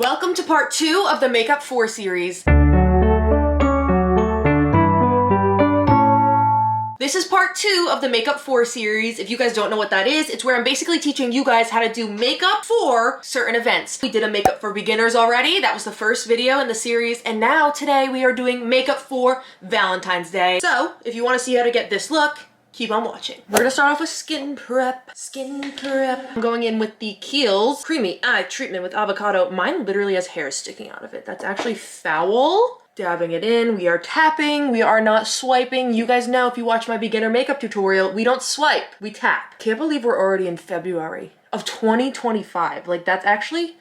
Welcome to part 2 of the Makeup 4 series. This is part 2 of the Makeup 4 series. If you guys don't know what that is, it's where I'm basically teaching you guys how to do makeup for certain events. We did a makeup for beginners already. That was the first video in the series. And now today we are doing makeup for Valentine's Day. So if you want to see how to get this look, keep on watching. We're gonna start off with skin prep. I'm going in with the Kiehl's Creamy Eye Treatment with Avocado. Mine literally has hair sticking out of it. That's actually foul. Dabbing it in. We are tapping. We are not swiping. You guys know if you watch my beginner makeup tutorial, we don't swipe, we tap. Can't believe we're already in February of 2025. Like, that's actually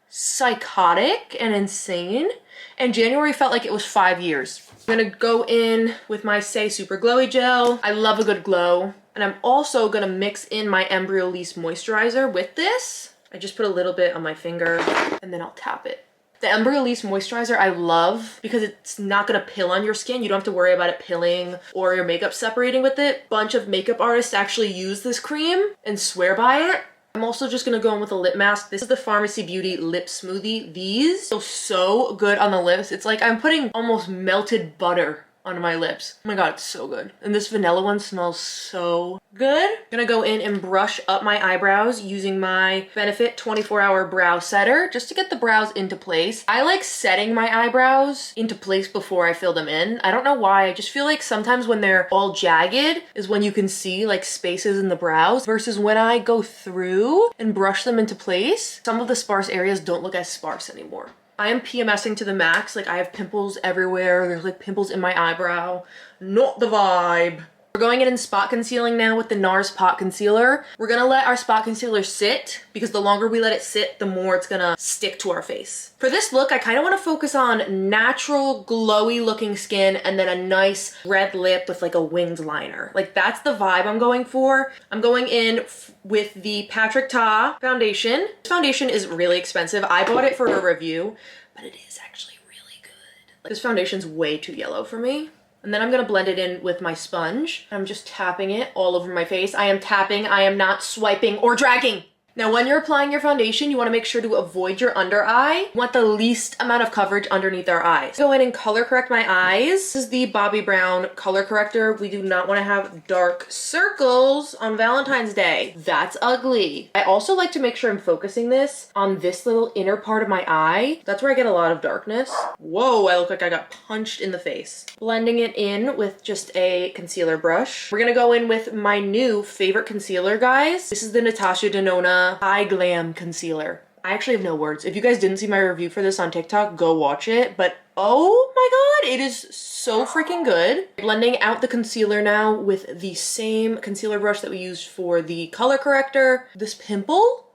psychotic and insane. And January felt like it was 5 years. I'm gonna go in with my Say Super Glowy Gel. I love a good glow. And I'm also gonna mix in my Embryolisse Moisturizer with this. I just put a little bit on my finger and then I'll tap it. The Embryolisse Moisturizer I love because it's not gonna pill on your skin. You don't have to worry about it pilling or your makeup separating with it. Bunch of makeup artists actually use this cream and swear by it. I'm also just gonna go in with a lip mask. This is the Pharmacy Beauty Lip Smoothie. These feel so good on the lips. It's like I'm putting almost melted butter on my lips. Oh my god, it's so good. And this vanilla one smells so good. I'm gonna go in and brush up my eyebrows using my Benefit 24-Hour Brow Setter just to get the brows into place. I like setting my eyebrows into place before I fill them in. I don't know why. I just feel like sometimes when they're all jagged is when you can see like spaces in the brows versus when I go through and brush them into place, some of the sparse areas don't look as sparse anymore. I am PMSing to the max. Like, I have pimples everywhere. There's like pimples in my eyebrow. Not the vibe. We're going in and spot concealing now with the NARS Pot Concealer. We're gonna let our spot concealer sit because the longer we let it sit, the more it's gonna stick to our face. For this look, I kind of want to focus on natural, glowy looking skin and then a nice red lip with like a winged liner. Like, that's the vibe I'm going for. I'm going in with the Patrick Ta foundation. This foundation is really expensive. I bought it for a review, but it is actually really good. Like, this foundation's way too yellow for me. And then I'm gonna blend it in with my sponge. I'm just tapping it all over my face. I am tapping, I am not swiping or dragging. Now, when you're applying your foundation, you wanna make sure to avoid your under eye. You want the least amount of coverage underneath our eyes. Go in and color correct my eyes. This is the Bobbi Brown color corrector. We do not wanna have dark circles on Valentine's Day. That's ugly. I also like to make sure I'm focusing this on this little inner part of my eye. That's where I get a lot of darkness. Whoa, I look like I got punched in the face. Blending it in with just a concealer brush. We're gonna go in with my new favorite concealer, guys. This is the Natasha Denona Eye Glam Concealer. I actually have no words. If you guys didn't see my review for this on TikTok, go watch it. But oh my god, it is so freaking good. Blending out the concealer now with the same concealer brush that we used for the color corrector. This pimple,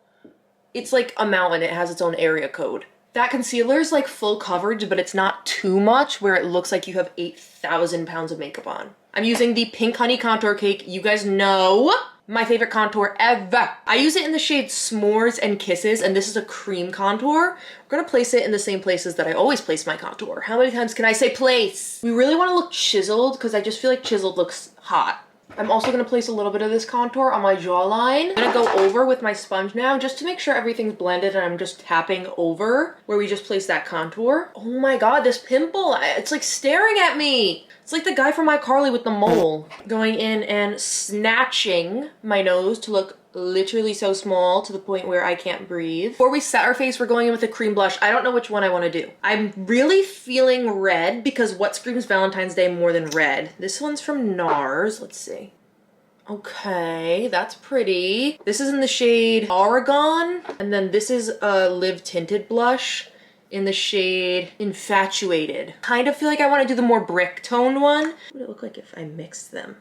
it's like a mountain. It has its own area code. That concealer is like full coverage, but it's not too much where it looks like you have 8,000 pounds of makeup on. I'm using the Pink Honey Contour Cake. You guys know my favorite contour ever. I use it in the shade S'mores and Kisses, and this is a cream contour. We're gonna place it in the same places that I always place my contour. How many times can I say place? We really wanna look chiseled because I just feel like chiseled looks hot. I'm also gonna place a little bit of this contour on my jawline. I'm gonna go over with my sponge now just to make sure everything's blended and I'm just tapping over where we just placed that contour. Oh my god, this pimple, it's like staring at me. It's like the guy from iCarly with the mole. Going in and snatching my nose to look literally so small to the point where I can't breathe. Before we set our face, we're going in with a cream blush. I don't know which one I want to do. I'm really feeling red because what screams Valentine's Day more than red? This one's from NARS. Let's see. Okay, that's pretty. This is in the shade Oregon. And then this is a Live Tinted blush in the shade Infatuated. Kind of feel like I want to do the more brick toned one. What would it look like if I mixed them?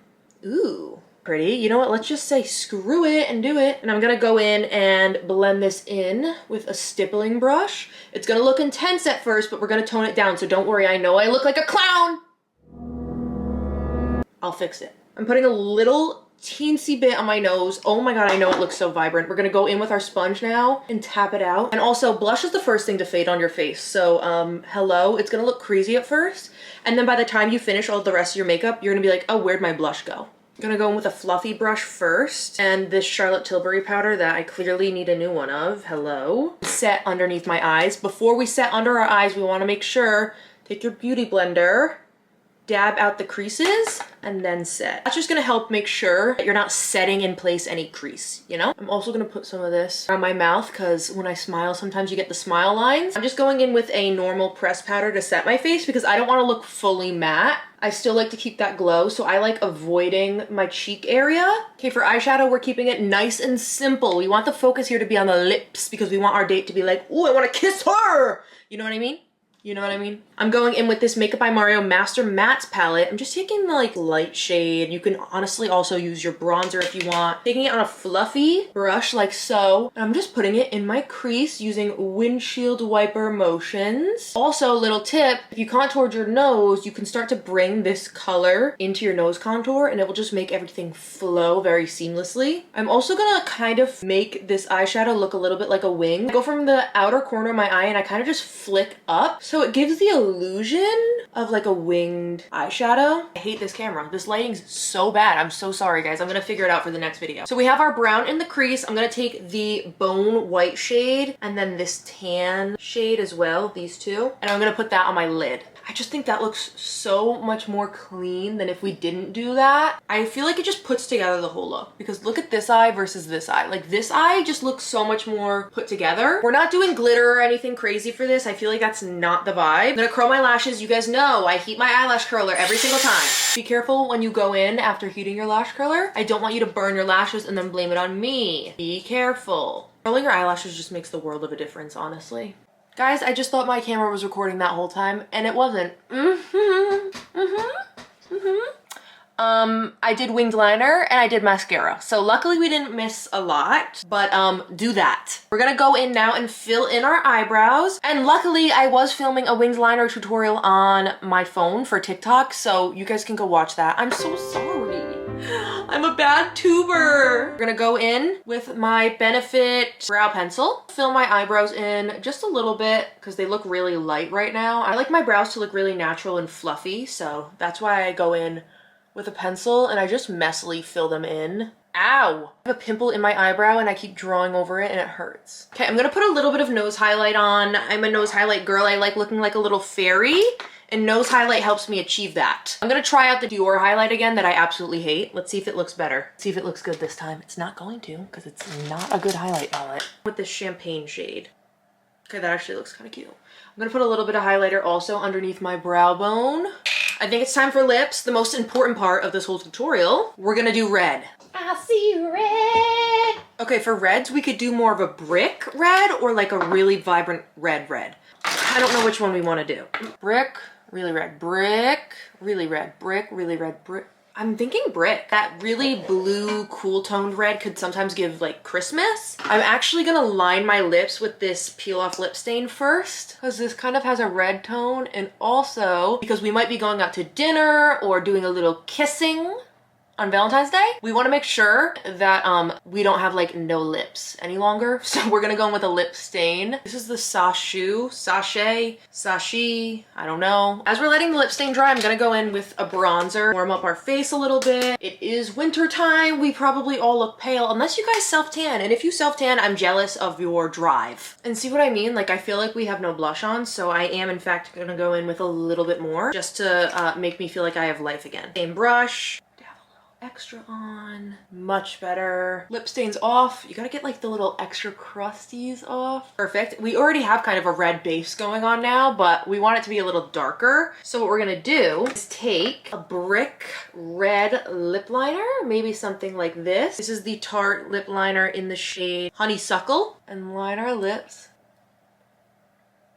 Ooh, pretty. You know what? Let's just say screw it and do it. And I'm gonna go in and blend this in with a stippling brush. It's gonna look intense at first, but we're gonna tone it down. So don't worry. I know I look like a clown. I'll fix it. I'm putting a little teensy bit on my nose. Oh my god, I know it looks so vibrant. We're gonna go in with our sponge now and tap it out. And also, blush is the first thing to fade on your face. So, hello, it's gonna look crazy at first. And then by the time you finish all the rest of your makeup, you're gonna be like, oh, where'd my blush go? I'm gonna go in with a fluffy brush first, and this Charlotte Tilbury powder that I clearly need a new one of. Hello. Set underneath my eyes. Before we set under our eyes, we wanna make sure, take your beauty blender, dab out the creases, and then set. That's just gonna help make sure that you're not setting in place any crease, you know? I'm also gonna put some of this around my mouth because when I smile, sometimes you get the smile lines. I'm just going in with a normal pressed powder to set my face because I don't wanna look fully matte. I still like to keep that glow, so I like avoiding my cheek area. Okay, for eyeshadow, we're keeping it nice and simple. We want the focus here to be on the lips because we want our date to be like, oh, I wanna kiss her! You know what I mean? You know what I mean? I'm going in with this Makeup by Mario Master Mattes palette. I'm just taking the like light shade. You can honestly also use your bronzer if you want. Taking it on a fluffy brush like so. And I'm just putting it in my crease using windshield wiper motions. Also, little tip, if you contoured your nose, you can start to bring this color into your nose contour and it will just make everything flow very seamlessly. I'm also gonna kind of make this eyeshadow look a little bit like a wing. I go from the outer corner of my eye and I kind of just flick up. So it gives the illusion of like a winged eyeshadow. I hate this camera. This lighting's so bad. I'm so sorry, guys. I'm gonna figure it out for the next video. So we have our brown in the crease. I'm gonna take the bone white shade and then this tan shade as well, these two. And I'm gonna put that on my lid. I just think that looks so much more clean than if we didn't do that. I feel like it just puts together the whole look because look at this eye versus this eye. Like this eye just looks so much more put together. We're not doing glitter or anything crazy for this. I feel like that's not the vibe. I'm gonna curl my lashes. You guys know I heat my eyelash curler every single time. Be careful when you go in after heating your lash curler. I don't want you to burn your lashes and then blame it on me. Be careful. Curling your eyelashes just makes the world of a difference, honestly. Guys, I just thought my camera was recording that whole time, and it wasn't. I did winged liner, and I did mascara. So luckily we didn't miss a lot, but do that. We're gonna go in now and fill in our eyebrows. And luckily I was filming a winged liner tutorial on my phone for TikTok, so you guys can go watch that. I'm so sorry. I'm a bad tuber. We're gonna go in with my Benefit brow pencil. Fill my eyebrows in just a little bit because they look really light right now. I like my brows to look really natural and fluffy, so that's why I go in with a pencil and I just messily fill them in. Ow! I have a pimple in my eyebrow and I keep drawing over it and it hurts. Okay, I'm gonna put a little bit of nose highlight on. I'm a nose highlight girl. I like looking like a little fairy. And nose highlight helps me achieve that. I'm gonna try out the Dior highlight again that I absolutely hate. Let's see if it looks better. See if it looks good this time. It's not going to, because it's not a good highlight palette. With this champagne shade. Okay, that actually looks kind of cute. I'm gonna put a little bit of highlighter also underneath my brow bone. I think it's time for lips, the most important part of this whole tutorial. We're gonna do red. I see red. Okay, for reds, we could do more of a brick red or like a really vibrant red. I don't know which one we wanna do. Brick. Really red brick, really red brick, really red brick. I'm thinking brick. That really blue, cool toned red could sometimes give like Christmas. I'm actually gonna line my lips with this peel off lip stain first because this kind of has a red tone, and also because we might be going out to dinner or doing a little kissing on Valentine's Day, we want to make sure that we don't have like no lips any longer. So we're gonna go in with a lip stain. This is the sachet, I don't know. As we're letting the lip stain dry, I'm gonna go in with a bronzer, warm up our face a little bit. It is winter time. We probably all look pale unless you guys self-tan. And if you self-tan, I'm jealous of your drive. And see what I mean? Like I feel like we have no blush on, so I am in fact gonna go in with a little bit more just to make me feel like I have life again. Same brush. Extra on, much better. Lip stains off. You gotta get like the little extra crusties off. Perfect. We already have kind of a red base going on now, but we want it to be a little darker. So what we're gonna do is take a brick red lip liner, maybe something like this. This is the Tarte lip liner in the shade Honeysuckle, and line our lips.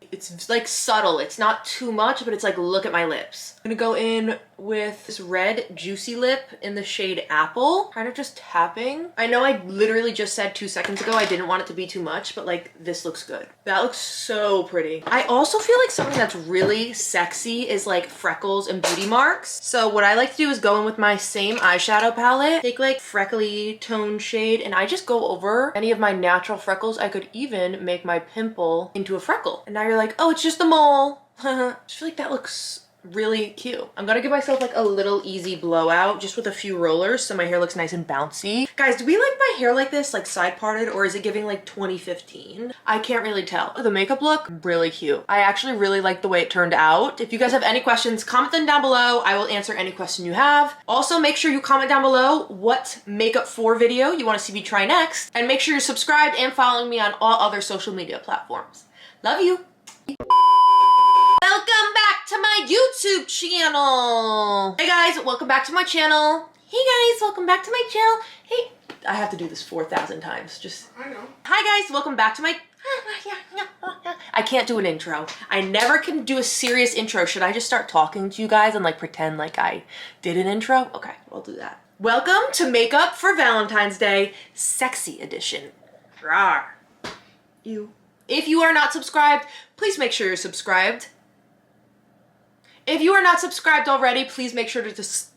It's like subtle. It's not too much, but it's like, look at my lips. I'm gonna go in with this red juicy lip in the shade Apple. Kind of just tapping. I know I literally just said 2 seconds ago I didn't want it to be too much, but like this looks good. That looks so pretty. I also feel like something that's really sexy is like freckles and beauty marks. So what I like to do is go in with my same eyeshadow palette, take like freckly tone shade, and I just go over any of my natural freckles. I could even make my pimple into a freckle. And now you're like, oh, it's just a mole. I just feel like that looks really cute. I'm gonna give myself like a little easy blowout just with a few rollers so my hair looks nice and bouncy. Guys, do we like my hair like this, like side parted, or is it giving like 2015? I can't really tell. The makeup look, really cute. I actually really like the way it turned out. If you guys have any questions, comment them down below. I will answer any question you have. Also, make sure you comment down below what makeup for video you want to see me try next. And make sure you're subscribed and following me on all other social media platforms. Love you. Welcome back to my YouTube channel. Hey guys, welcome back to my channel. Hey guys, welcome back to my channel. Hey, I have to do this 4,000 times. Just, I know. Hi guys, welcome back to my, I can't do an intro. I never can do a serious intro. Should I just start talking to you guys and like pretend like I did an intro? Okay, we'll do that. Welcome to Makeup for Valentine's Day, Sexy Edition. Rawr. You. If you are not subscribed, please make sure you're subscribed. If you are not subscribed already, please make sure to just